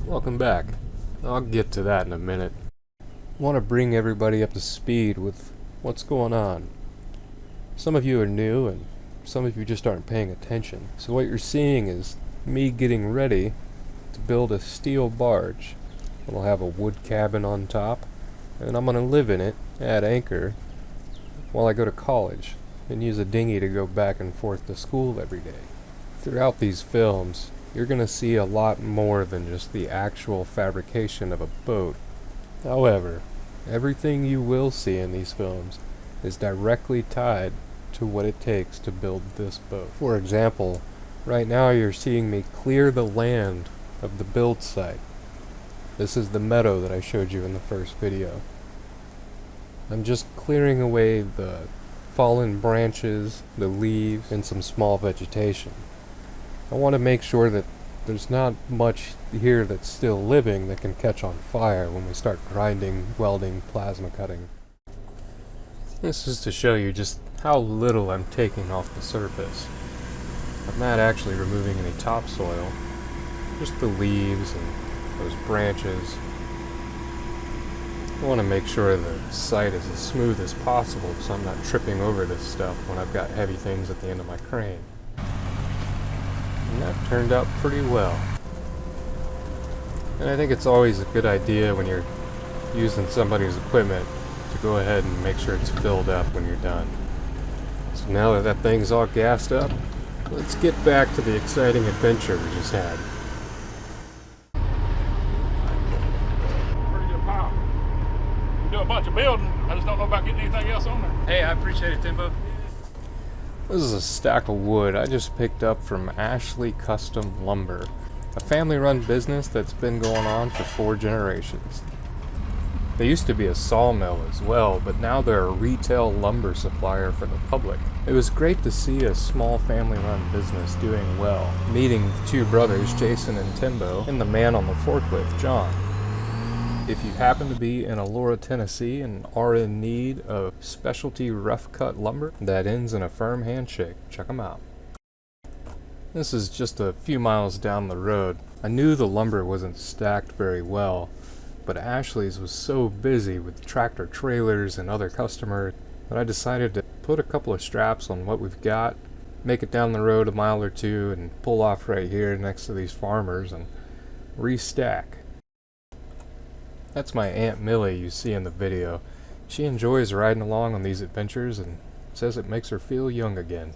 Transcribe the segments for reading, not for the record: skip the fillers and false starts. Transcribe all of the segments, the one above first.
Welcome back. I'll get to that in a minute. I want to bring everybody up to speed with what's going on. Some of you are new and some of you just aren't paying attention. So what you're seeing is me getting ready to build a steel barge. It'll have a wood cabin on top, and I'm going to live in it at anchor while I go to college and use a dinghy to go back and forth to school every day. Throughout these films, you're going to see a lot more than just the actual fabrication of a boat. However, everything you will see in these films is directly tied to what it takes to build this boat. For example, right now you're seeing me clear the land of the build site. This is the meadow that I showed you in the first video. I'm just clearing away the fallen branches, the leaves, and some small vegetation. I want to make sure that there's not much here that's still living that can catch on fire when we start grinding, welding, plasma cutting. This is to show you just how little I'm taking off the surface. I'm not actually removing any topsoil, just the leaves and those branches. I want to make sure the site is as smooth as possible so I'm not tripping over this stuff when I've got heavy things at the end of my crane. And that turned out pretty well. And I think it's always a good idea when you're using somebody's equipment to go ahead and make sure it's filled up when you're done. So now that that thing's all gassed up, let's get back to the exciting adventure we just had. Pretty good pile. We do a bunch of building. I just don't know about getting anything else on there. Hey, I appreciate it, Timbo. This is a stack of wood I just picked up from Ashley Custom Lumber, a family-run business that's been going on for 4 generations. They used to be a sawmill as well, but now they're a retail lumber supplier for the public. It was great to see a small family-run business doing well, meeting the 2 brothers, Jason and Timbo, and the man on the forklift, John. If you happen to be in Elora, Tennessee and are in need of specialty rough-cut lumber that ends in a firm handshake, check them out. This is just a few miles down the road. I knew the lumber wasn't stacked very well, but Ashley's was so busy with tractor trailers and other customers that I decided to put a couple of straps on what we've got, make it down the road a mile or 2 and pull off right here next to these farmers and restack. That's my Aunt Millie you see in the video. She enjoys riding along on these adventures and says it makes her feel young again.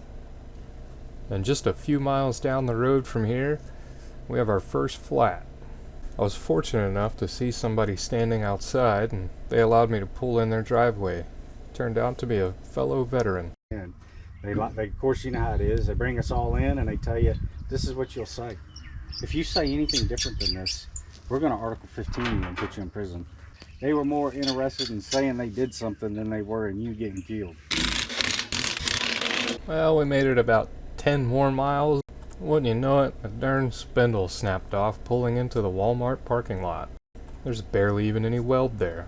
And just a few miles down the road from here, we have our first flat. I was fortunate enough to see somebody standing outside and they allowed me to pull in their driveway. Turned out to be a fellow veteran. And they, of course, you know how it is. They bring us all in and they tell you, this is what you'll say. If you say anything different than this, we're going to Article 15 you and put you in prison. They were more interested in saying they did something than they were in you getting killed. Well, we made it about 10 more miles. Wouldn't you know it, a darn spindle snapped off pulling into the Walmart parking lot. There's barely even any weld there.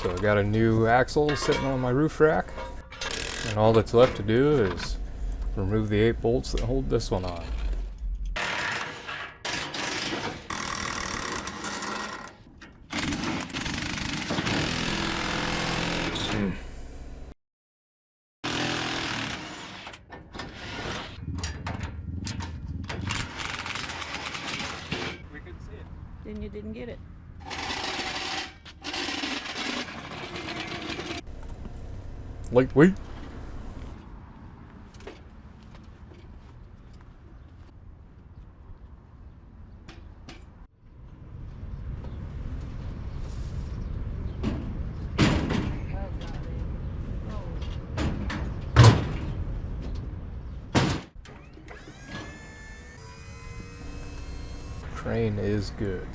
So I got a new axle sitting on my roof rack, and all that's left to do is remove the 8 bolts that hold this one on. Then you didn't get it. Lightweight. Crane is good.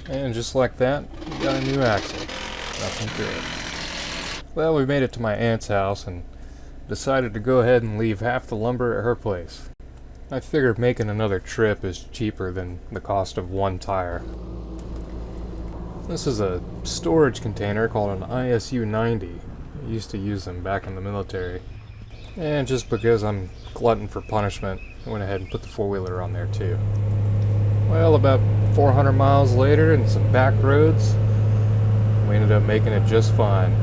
And just like that, we got a new axle. Nothing good. Well, we made it to my aunt's house and decided to go ahead and leave half the lumber at her place. I figured making another trip is cheaper than the cost of one tire. This is a storage container called an ISU 90. I used to use them back in the military. And just because I'm glutton for punishment, I went ahead and put the four-wheeler on there too. Well, about 400 miles later and some back roads, we ended up making it just fine.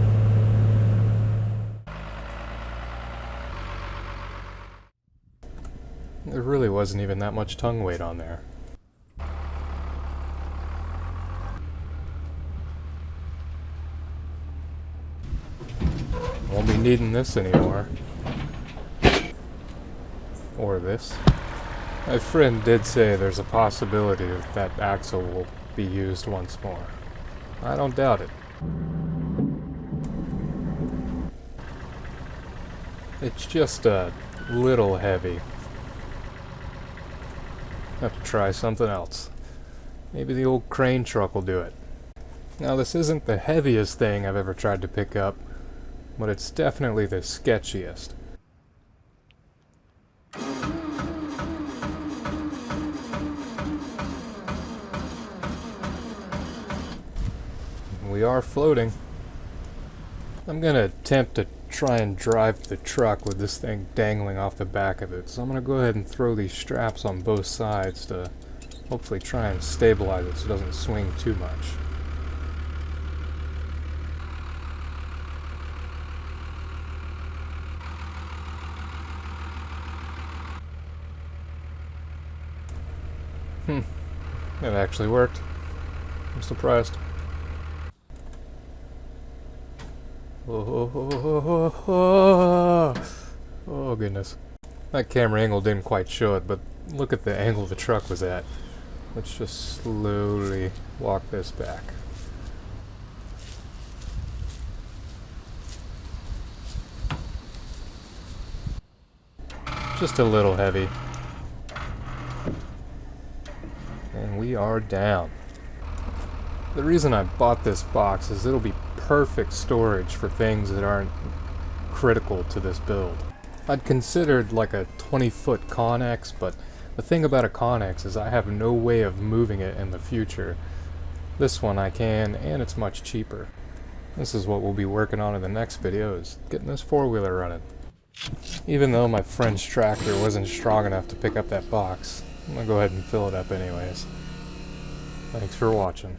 There really wasn't even that much tongue weight on there. Won't be needing this anymore. Or this. My friend did say there's a possibility that that axle will be used once more. I don't doubt it. It's just a little heavy. Have to try something else. Maybe the old crane truck will do it. Now, this isn't the heaviest thing I've ever tried to pick up, but it's definitely the sketchiest. We are floating. I'm gonna attempt to try and drive the truck with this thing dangling off the back of it. So I'm gonna go ahead and throw these straps on both sides to hopefully try and stabilize it so it doesn't swing too much. It actually worked. I'm surprised. Oh goodness. That camera angle didn't quite show it, but look at the angle the truck was at. Let's just slowly walk this back. Just a little heavy. And we are down. The reason I bought this box is it'll be perfect storage for things that aren't critical to this build. I'd considered like a 20-foot Connex, but the thing about a Connex is I have no way of moving it in the future. This one I can, and it's much cheaper. This is what we'll be working on in the next video, is getting this four-wheeler running. Even though my friend's tractor wasn't strong enough to pick up that box, I'm gonna go ahead and fill it up anyways. Thanks for watching.